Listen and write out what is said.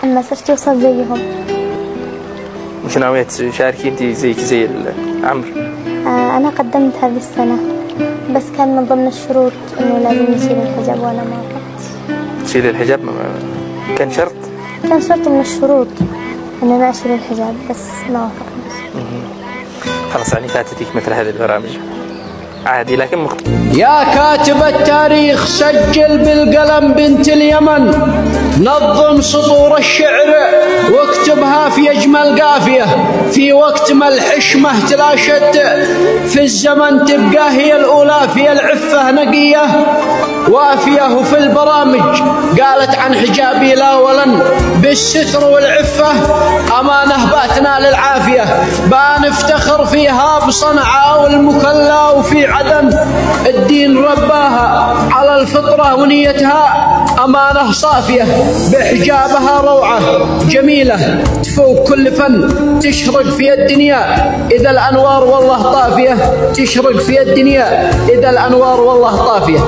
أما صرت أوصل زيهم. مش ناوية تشاركي أنت زي عمرو؟ أنا قدمت هذه السنة، بس كان من ضمن الشروط إنه لازم نشيل الحجاب وأنا ما وافقت. تشيل الحجاب كان شرط؟ كان شرط من الشروط إنه أنا أشيل الحجاب، بس ما وافقت. خلاص يعني فاتتك مثل هذه البرامج عادي، لكن يا كاتب التاريخ سجل بالقلم بنت اليمن، نظم سطور الشعر واكتبها في أجمل قافية، في وقت ما الحشمة تلاشت في الزمن تبقى هي الأولى، في العفة نقية وافية. وفي البرامج قالت عن حجابي لا ولن، بالستر والعفة أمانة باتنا للعافية، بنفتخر فيها بصنعاء والمكلا وفي عدن، الدين رباها على الفطرة ونيتها أمانة صافية، بحجابها روعة جميلة تفوق كل فن، تشرق في الدنيا إذا الأنوار والله طافية، تشرق في الدنيا إذا الأنوار والله طافية.